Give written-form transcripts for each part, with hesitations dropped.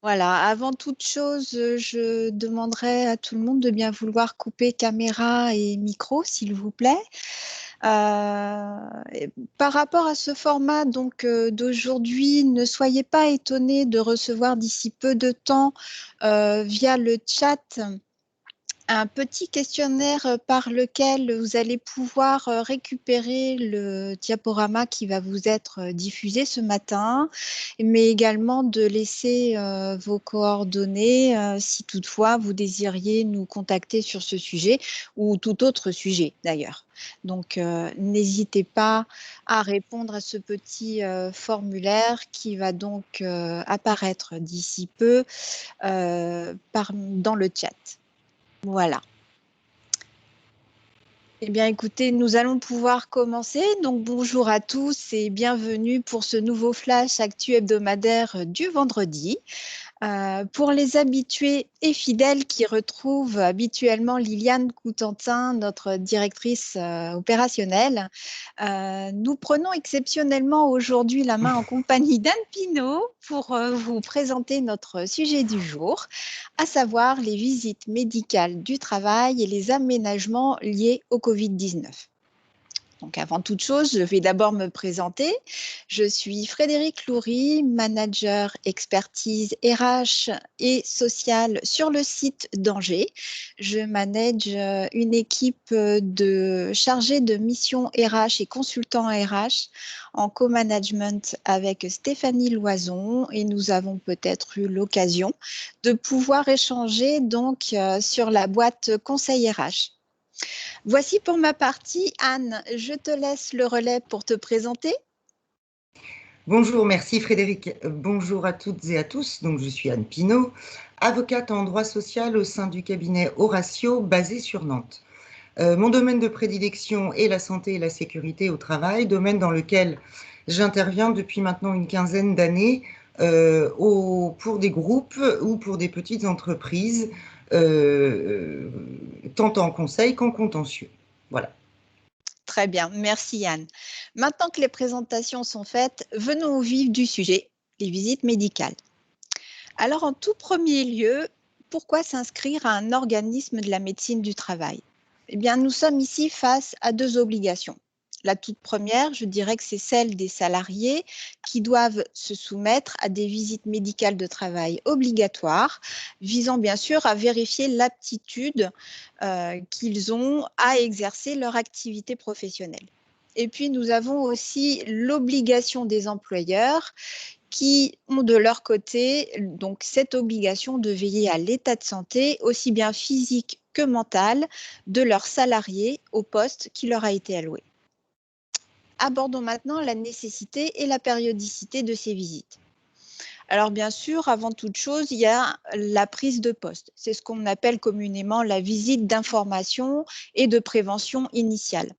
Voilà, avant toute chose, je demanderai à tout le monde de bien vouloir couper caméra et micro, s'il vous plaît. Et par rapport à ce format d'aujourd'hui, ne soyez pas étonnés de recevoir d'ici peu de temps via le chat un petit questionnaire par lequel vous allez pouvoir récupérer le diaporama qui va vous être diffusé ce matin, mais également de laisser vos coordonnées si toutefois vous désiriez nous contacter sur ce sujet ou tout autre sujet d'ailleurs. Donc, n'hésitez pas à répondre à ce petit formulaire qui va donc apparaître d'ici peu dans le chat. Voilà. Eh bien, écoutez, nous allons pouvoir commencer. Donc, bonjour à tous et bienvenue pour ce nouveau flash actu hebdomadaire du vendredi. Pour les habitués et fidèles qui retrouvent habituellement Liliane Coutantin, notre directrice opérationnelle, nous prenons exceptionnellement aujourd'hui la main en compagnie d'Anne Pinault pour vous présenter notre sujet du jour, à savoir les visites médicales du travail et les aménagements liés au Covid-19. Donc, avant toute chose, je vais d'abord me présenter. Je suis Frédérique Loury, manager expertise RH et sociale sur le site d'Angers. Je manage une équipe de chargés de mission RH et consultants RH en co-management avec Stéphanie Loison et nous avons peut-être eu l'occasion de pouvoir échanger donc sur la boîte Conseil RH. Voici pour ma partie. Anne, je te laisse le relais pour te présenter. Bonjour, merci Frédéric. Bonjour à toutes et à tous. Donc, je suis Anne Pinault, avocate en droit social au sein du cabinet Horatio basé sur Nantes. Mon domaine de prédilection est la santé et la sécurité au travail, domaine dans lequel j'interviens depuis maintenant une quinzaine d'années pour des groupes ou pour des petites entreprises, tant en conseil qu'en contentieux. Voilà. Très bien, merci Anne. Maintenant que les présentations sont faites, venons au vif du sujet, les visites médicales. Alors en tout premier lieu, pourquoi s'inscrire à un organisme de la médecine du travail? Eh bien, nous sommes ici face à deux obligations. La toute première, je dirais que c'est celle des salariés qui doivent se soumettre à des visites médicales de travail obligatoires, visant bien sûr à vérifier l'aptitude qu'ils ont à exercer leur activité professionnelle. Et puis, nous avons aussi l'obligation des employeurs qui ont de leur côté donc cette obligation de veiller à l'état de santé, aussi bien physique que mental, de leurs salariés au poste qui leur a été alloué. Abordons maintenant la nécessité et la périodicité de ces visites. Alors bien sûr, avant toute chose, il y a la prise de poste. C'est ce qu'on appelle communément la visite d'information et de prévention initiale.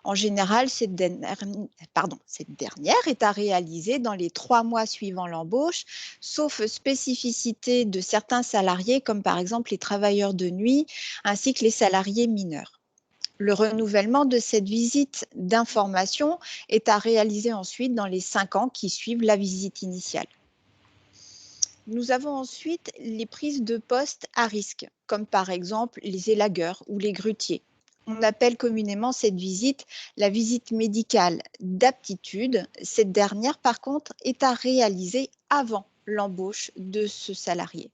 En général, cette dernière est à réaliser dans les 3 mois suivant l'embauche, sauf spécificité de certains salariés, comme par exemple les travailleurs de nuit, ainsi que les salariés mineurs. Le renouvellement de cette visite d'information est à réaliser ensuite dans les 5 ans qui suivent la visite initiale. Nous avons ensuite les prises de poste à risque, comme par exemple les élagueurs ou les grutiers. On appelle communément cette visite la visite médicale d'aptitude. Cette dernière, par contre, est à réaliser avant l'embauche de ce salarié.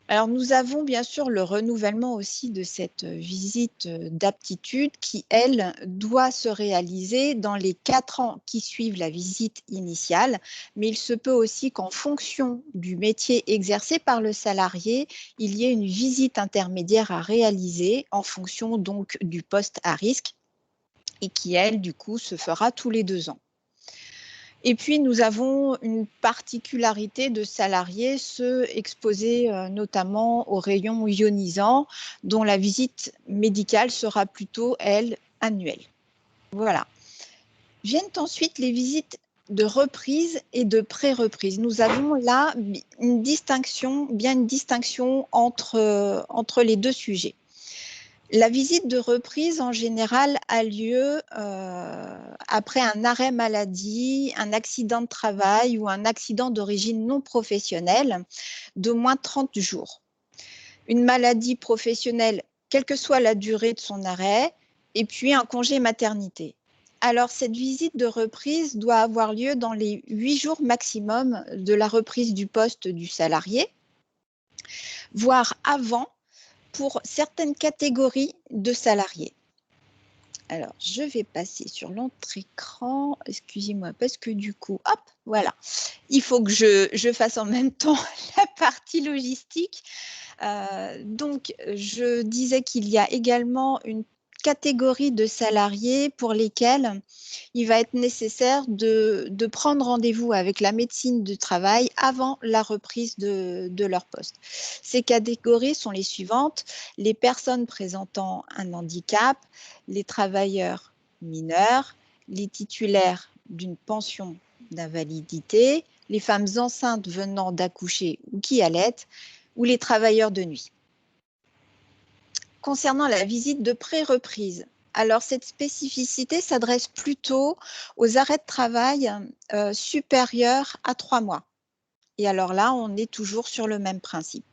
Alors, nous avons bien sûr le renouvellement aussi de cette visite d'aptitude qui, elle, doit se réaliser dans les 4 ans qui suivent la visite initiale, mais il se peut aussi qu'en fonction du métier exercé par le salarié, il y ait une visite intermédiaire à réaliser en fonction donc du poste à risque et qui, elle, du coup, se fera tous les 2 ans. Et puis, nous avons une particularité de salariés, ceux exposés notamment aux rayons ionisants, dont la visite médicale sera plutôt, elle, annuelle. Voilà. Viennent ensuite les visites de reprise et de pré-reprise. Nous avons là une distinction entre les deux sujets. La visite de reprise, en général, a lieu après un arrêt maladie, un accident de travail ou un accident d'origine non professionnelle d'au moins 30 jours. Une maladie professionnelle, quelle que soit la durée de son arrêt, et puis un congé maternité. Alors, cette visite de reprise doit avoir lieu dans les 8 jours maximum de la reprise du poste du salarié, voire avant pour certaines catégories de salariés. Alors, je vais passer sur l'autre écran. Excusez-moi, parce que du coup, hop, voilà. Il faut que je fasse en même temps la partie logistique. Donc, je disais qu'il y a également une catégorie de salariés pour lesquels il va être nécessaire de prendre rendez-vous avec la médecine du travail avant la reprise de leur poste. Ces catégories sont les suivantes: les personnes présentant un handicap, les travailleurs mineurs, les titulaires d'une pension d'invalidité, les femmes enceintes venant d'accoucher ou qui allaitent, ou les travailleurs de nuit. Concernant la visite de pré-reprise, alors cette spécificité s'adresse plutôt aux arrêts de travail supérieurs à 3 mois. Et alors là, on est toujours sur le même principe.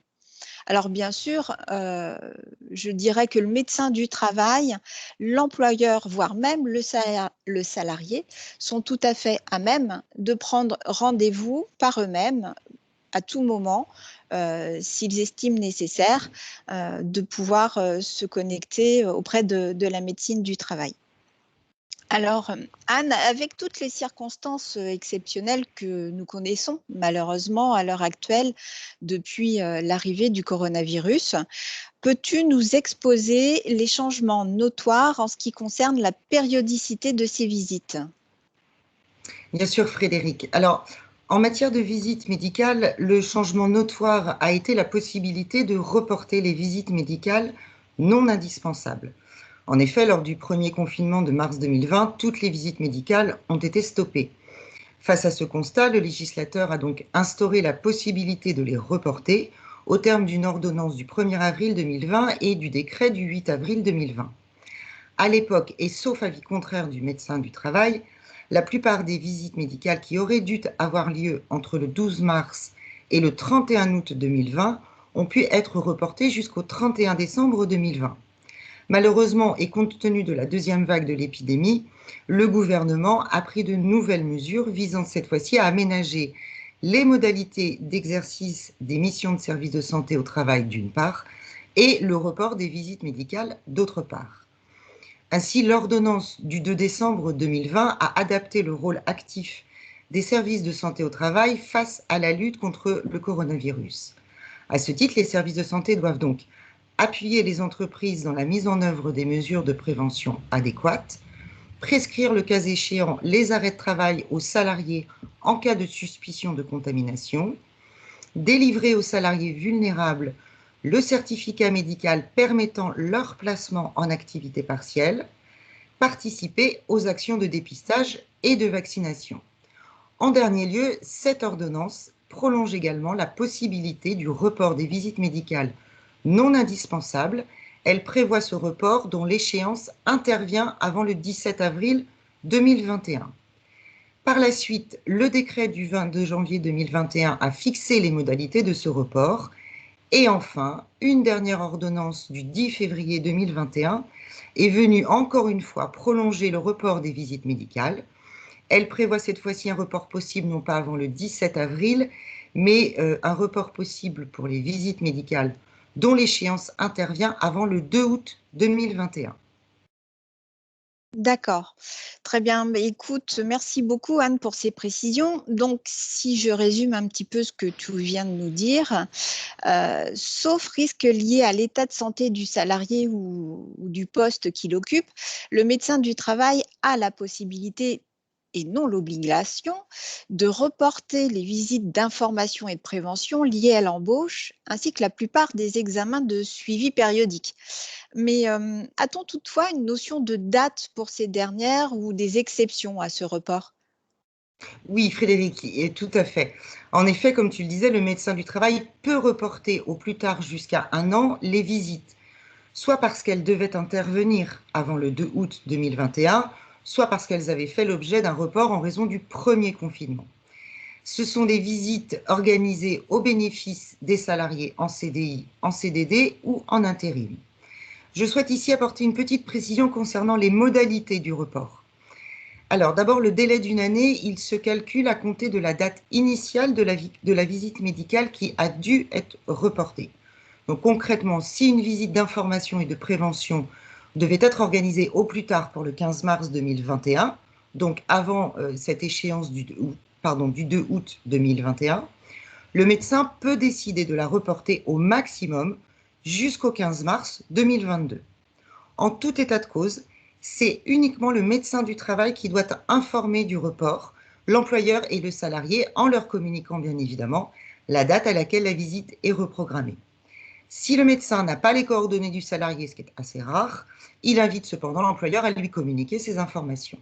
Alors bien sûr, je dirais que le médecin du travail, l'employeur, voire même le salarié, sont tout à fait à même de prendre rendez-vous par eux-mêmes à tout moment, s'ils estiment nécessaire, de pouvoir se connecter auprès de la médecine du travail. Alors, Anne, avec toutes les circonstances exceptionnelles que nous connaissons, malheureusement, à l'heure actuelle, depuis l'arrivée du coronavirus, peux-tu nous exposer les changements notoires en ce qui concerne la périodicité de ces visites? Bien sûr, Frédéric. Alors, en matière de visite médicale, le changement notoire a été la possibilité de reporter les visites médicales non indispensables. En effet, lors du premier confinement de mars 2020, toutes les visites médicales ont été stoppées. Face à ce constat, le législateur a donc instauré la possibilité de les reporter au terme d'une ordonnance du 1er avril 2020 et du décret du 8 avril 2020. À l'époque, et sauf avis contraire du médecin du travail, la plupart des visites médicales qui auraient dû avoir lieu entre le 12 mars et le 31 août 2020 ont pu être reportées jusqu'au 31 décembre 2020. Malheureusement, et compte tenu de la deuxième vague de l'épidémie, le gouvernement a pris de nouvelles mesures visant cette fois-ci à aménager les modalités d'exercice des missions de service de santé au travail d'une part et le report des visites médicales d'autre part. Ainsi, l'ordonnance du 2 décembre 2020 a adapté le rôle actif des services de santé au travail face à la lutte contre le coronavirus. À ce titre, les services de santé doivent donc appuyer les entreprises dans la mise en œuvre des mesures de prévention adéquates, prescrire le cas échéant les arrêts de travail aux salariés en cas de suspicion de contamination, délivrer aux salariés vulnérables le certificat médical permettant leur placement en activité partielle, participer aux actions de dépistage et de vaccination. En dernier lieu, cette ordonnance prolonge également la possibilité du report des visites médicales non indispensables. Elle prévoit ce report dont l'échéance intervient avant le 17 avril 2021. Par la suite, le décret du 22 janvier 2021 a fixé les modalités de ce report. Et enfin, une dernière ordonnance du 10 février 2021 est venue encore une fois prolonger le report des visites médicales. Elle prévoit cette fois-ci un report possible non pas avant le 17 avril, mais un report possible pour les visites médicales dont l'échéance intervient avant le 2 août 2021. D'accord, très bien. Mais écoute, merci beaucoup Anne pour ces précisions. Donc, si je résume un petit peu ce que tu viens de nous dire, sauf risque lié à l'état de santé du salarié ou du poste qu'il occupe, le médecin du travail a la possibilité et non l'obligation de reporter les visites d'information et de prévention liées à l'embauche, ainsi que la plupart des examens de suivi périodique. Mais a-t-on toutefois une notion de date pour ces dernières ou des exceptions à ce report? Oui, Frédéric, et tout à fait. En effet, comme tu le disais, le médecin du travail peut reporter au plus tard jusqu'à 1 an les visites soit parce qu'elles devaient intervenir avant le 2 août 2021, soit parce qu'elles avaient fait l'objet d'un report en raison du premier confinement. Ce sont des visites organisées au bénéfice des salariés en CDI, en CDD ou en intérim. Je souhaite ici apporter une petite précision concernant les modalités du report. Alors, d'abord, le délai d'une année, il se calcule à compter de la date initiale de la visite médicale qui a dû être reportée. Donc, concrètement, si une visite d'information et de prévention devait être organisée au plus tard pour le 15 mars 2021, donc avant cette échéance du 2 août 2021, le médecin peut décider de la reporter au maximum jusqu'au 15 mars 2022. En tout état de cause, c'est uniquement le médecin du travail qui doit informer du report, l'employeur et le salarié, en leur communiquant bien évidemment la date à laquelle la visite est reprogrammée. Si le médecin n'a pas les coordonnées du salarié, ce qui est assez rare, il invite cependant l'employeur à lui communiquer ces informations.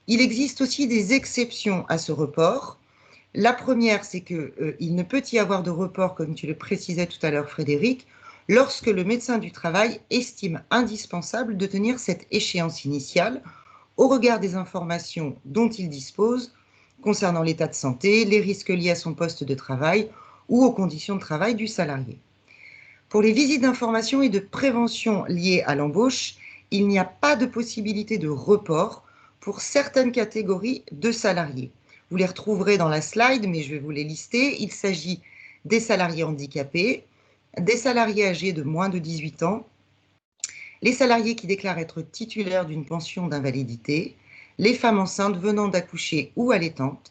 Il existe aussi des exceptions à ce report. La première, c'est qu'il ne peut y avoir de report, comme tu le précisais tout à l'heure, Frédéric, lorsque le médecin du travail estime indispensable de tenir cette échéance initiale au regard des informations dont il dispose concernant l'état de santé, les risques liés à son poste de travail ou aux conditions de travail du salarié. Pour les visites d'information et de prévention liées à l'embauche, il n'y a pas de possibilité de report pour certaines catégories de salariés. Vous les retrouverez dans la slide, mais je vais vous les lister. Il s'agit des salariés handicapés, des salariés âgés de moins de 18 ans, les salariés qui déclarent être titulaires d'une pension d'invalidité, les femmes enceintes venant d'accoucher ou allaitantes,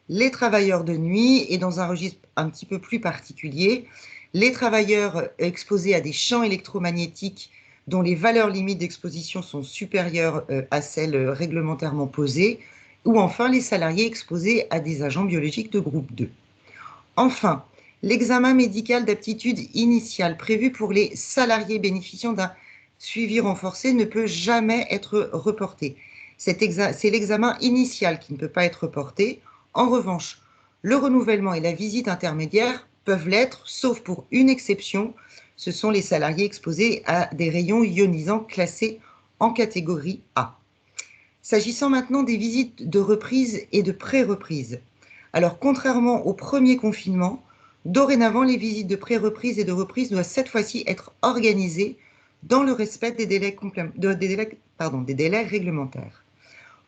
les travailleurs de nuit et dans un registre un petit peu plus particulier, les travailleurs exposés à des champs électromagnétiques dont les valeurs limites d'exposition sont supérieures à celles réglementairement posées, ou enfin les salariés exposés à des agents biologiques de groupe 2. Enfin, l'examen médical d'aptitude initiale prévu pour les salariés bénéficiant d'un suivi renforcé ne peut jamais être reporté. C'est l'examen initial qui ne peut pas être reporté. En revanche, le renouvellement et la visite intermédiaire peuvent l'être, sauf pour une exception, ce sont les salariés exposés à des rayons ionisants classés en catégorie A. S'agissant maintenant des visites de reprise et de pré-reprise, alors contrairement au premier confinement, dorénavant les visites de pré-reprise et de reprise doivent cette fois-ci être organisées dans le respect des délais réglementaires.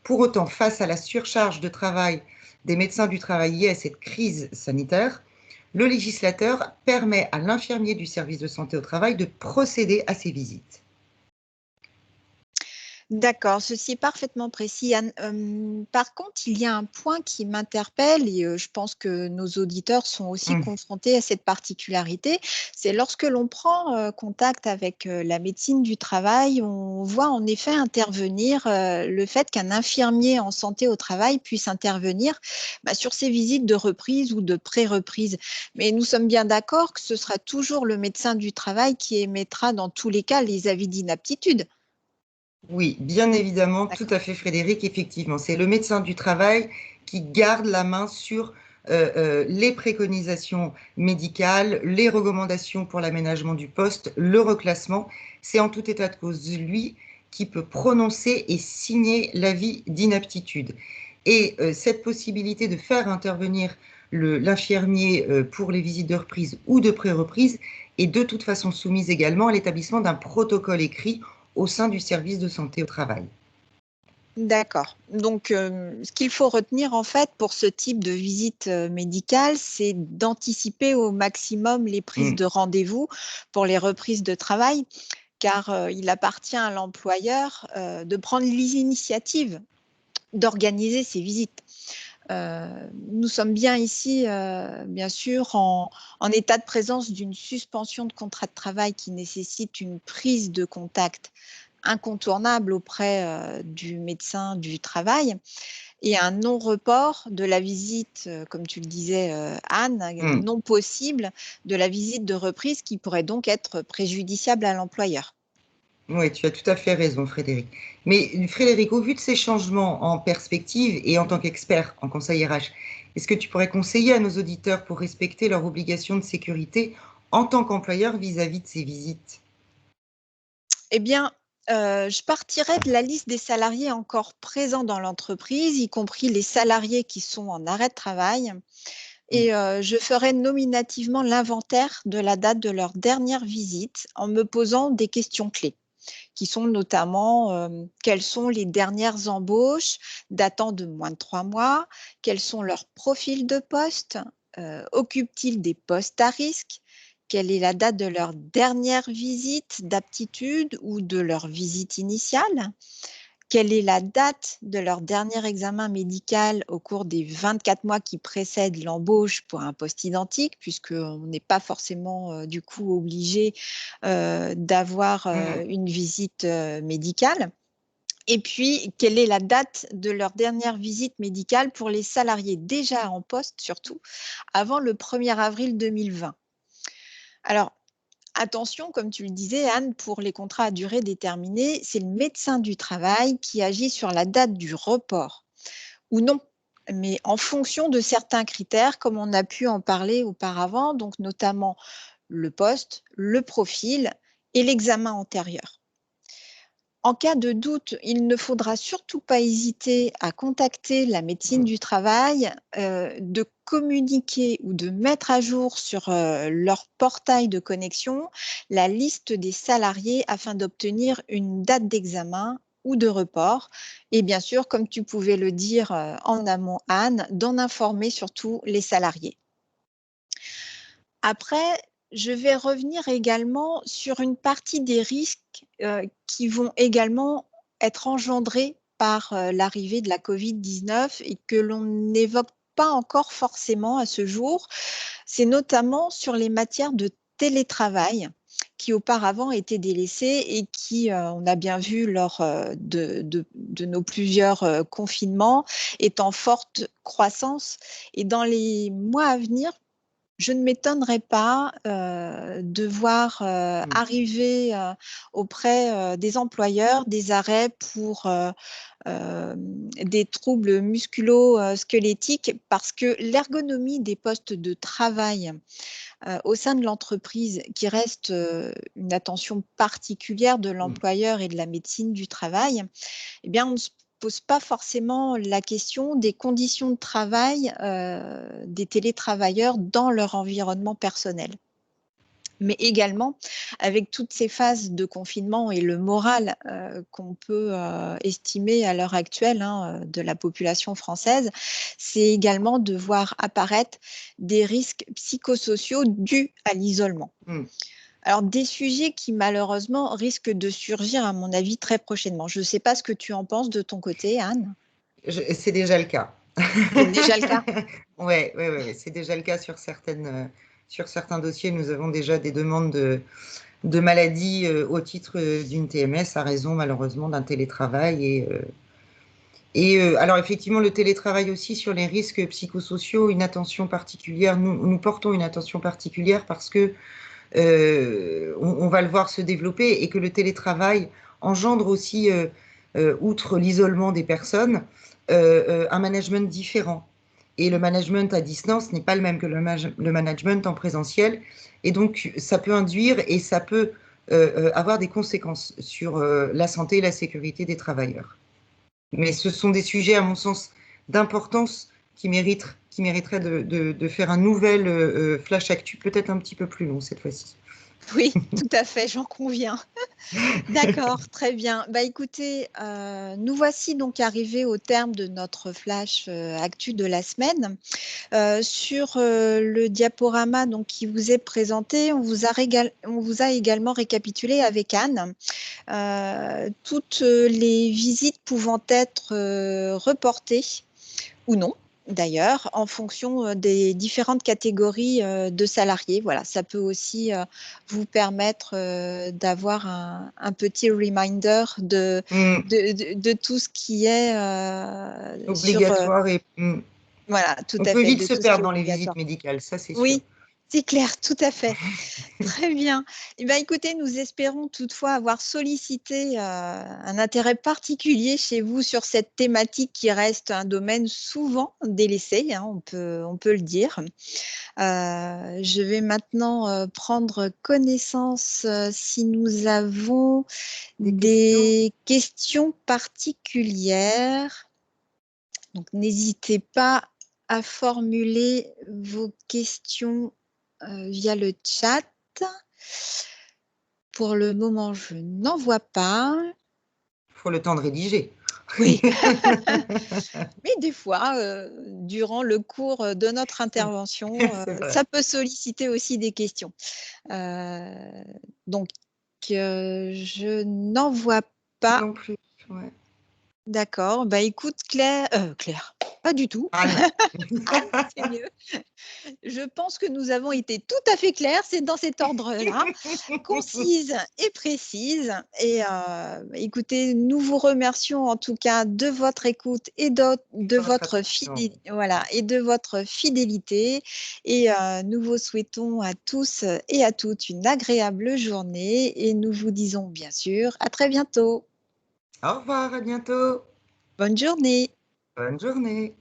Pour autant, face à la surcharge de travail des médecins du travail liée à cette crise sanitaire, le législateur permet à l'infirmier du service de santé au travail de procéder à ces visites. D'accord, ceci est parfaitement précis, Anne. Par contre, il y a un point qui m'interpelle et je pense que nos auditeurs sont aussi confrontés à cette particularité. C'est lorsque l'on prend contact avec la médecine du travail, on voit en effet intervenir le fait qu'un infirmier en santé au travail puisse intervenir sur ces visites de reprise ou de pré-reprise. Mais nous sommes bien d'accord que ce sera toujours le médecin du travail qui émettra dans tous les cas les avis d'inaptitude. Oui, bien évidemment, tout à fait Frédéric, effectivement. C'est le médecin du travail qui garde la main sur les préconisations médicales, les recommandations pour l'aménagement du poste, le reclassement. C'est en tout état de cause lui qui peut prononcer et signer l'avis d'inaptitude. Et cette possibilité de faire intervenir l'infirmier pour les visites de reprise ou de pré-reprise est de toute façon soumise également à l'établissement d'un protocole écrit au sein du service de santé au travail. D'accord. Donc, ce qu'il faut retenir en fait pour ce type de visite médicale, c'est d'anticiper au maximum les prises de rendez-vous pour les reprises de travail, car il appartient à l'employeur de prendre les initiatives d'organiser ces visites. Nous sommes bien ici, bien sûr, en état de présence d'une suspension de contrat de travail qui nécessite une prise de contact incontournable auprès du médecin du travail et un non-report de la visite, comme tu le disais, Anne, non possible de la visite de reprise qui pourrait donc être préjudiciable à l'employeur. Oui, tu as tout à fait raison, Frédéric. Mais Frédéric, au vu de ces changements en perspective et en tant qu'expert en conseil RH, est-ce que tu pourrais conseiller à nos auditeurs pour respecter leurs obligations de sécurité en tant qu'employeur vis-à-vis de ces visites? Eh bien, je partirais de la liste des salariés encore présents dans l'entreprise, y compris les salariés qui sont en arrêt de travail. Et je ferai nominativement l'inventaire de la date de leur dernière visite en me posant des questions clés, qui sont notamment quelles sont les dernières embauches datant de moins de 3 mois, quels sont leurs profils de poste, occupent-ils des postes à risque, quelle est la date de leur dernière visite d'aptitude ou de leur visite initiale, quelle est la date de leur dernier examen médical au cours des 24 mois qui précèdent l'embauche pour un poste identique, puisqu'on n'est pas forcément du coup obligé d'avoir une visite médicale. Et puis, quelle est la date de leur dernière visite médicale pour les salariés déjà en poste, surtout, avant le 1er avril 2020. Alors, attention, comme tu le disais, Anne, pour les contrats à durée déterminée, c'est le médecin du travail qui agit sur la date du report ou non, mais en fonction de certains critères, comme on a pu en parler auparavant, donc notamment le poste, le profil et l'examen antérieur. En cas de doute, il ne faudra surtout pas hésiter à contacter la médecine du travail, de communiquer ou de mettre à jour sur leur portail de connexion la liste des salariés afin d'obtenir une date d'examen ou de report. Et bien sûr, comme tu pouvais le dire en amont, Anne, d'en informer surtout les salariés. Après, je vais revenir également sur une partie des risques qui vont également être engendrés par l'arrivée de la Covid-19 et que l'on n'évoque pas encore forcément à ce jour. C'est notamment sur les matières de télétravail qui auparavant étaient délaissées et qui, on a bien vu lors de nos plusieurs confinements, est en forte croissance. Et dans les mois à venir, je ne m'étonnerais pas de voir arriver auprès des employeurs des arrêts pour des troubles musculo-squelettiques parce que l'ergonomie des postes de travail au sein de l'entreprise, qui reste une attention particulière de l'employeur et de la médecine du travail, eh bien, on ne se pose pas forcément la question des conditions de travail des télétravailleurs dans leur environnement personnel. Mais également, avec toutes ces phases de confinement et le moral qu'on peut estimer à l'heure actuelle de la population française, c'est également de voir apparaître des risques psychosociaux dus à l'isolement. Alors, des sujets qui, malheureusement, risquent de surgir, à mon avis, très prochainement. Je ne sais pas ce que tu en penses de ton côté, Anne. C'est déjà le cas. C'est déjà le cas. Oui, c'est déjà le cas sur certains dossiers. Nous avons déjà des demandes de maladies au titre d'une TMS à raison, malheureusement, d'un télétravail. Alors, effectivement, le télétravail aussi sur les risques psychosociaux, une attention particulière. Nous portons une attention particulière parce que on va le voir se développer et que le télétravail engendre aussi, outre l'isolement des personnes, un management différent. Et le management à distance n'est pas le même que le management en présentiel. Et donc, ça peut induire et ça peut avoir des conséquences sur la santé et la sécurité des travailleurs. Mais ce sont des sujets, à mon sens, d'importance qui mériteraient de faire un nouvel flash actu, peut-être un petit peu plus long cette fois-ci. Oui, tout à fait, j'en conviens. D'accord, très bien. Bah, écoutez, nous voici donc arrivés au terme de notre flash actu de la semaine. Sur le diaporama donc, qui vous est présenté, on vous a également récapitulé avec Anne toutes les visites pouvant être reportées ou non, d'ailleurs, en fonction des différentes catégories de salariés. Voilà, ça peut aussi vous permettre d'avoir un petit reminder de tout ce qui est obligatoire. voilà, tout On à peut fait, vite de se tout ce qui perdre est dans les visites obligatoire. médicales, ça c'est sûr. Oui, C'est clair, tout à fait. Très bien. Eh ben, écoutez, nous espérons toutefois avoir sollicité, un intérêt particulier chez vous sur cette thématique qui reste un domaine souvent délaissé, hein, on peut le dire. Je vais maintenant, prendre connaissance, si nous avons Des questions? des questions particulières. Donc n'hésitez pas à formuler vos questions, via le chat. Pour le moment, je n'en vois pas. Il faut le temps de rédiger. Oui, mais des fois, durant le cours, de notre intervention, C'est vrai. ça peut solliciter aussi des questions. Heu, donc je n'en vois pas. Non plus, ouais. D'accord, bah, écoute Claire, pas du tout. Anne. Anne, c'est mieux. Je pense que nous avons été tout à fait clairs, c'est dans cet ordre-là, concise et précise et écoutez, nous vous remercions en tout cas de votre écoute et de Pour votre votre attention. voilà et de votre fidélité et nous vous souhaitons à tous et à toutes une agréable journée et nous vous disons bien sûr à très bientôt. Au revoir, à bientôt. Bonne journée. Bonne journée.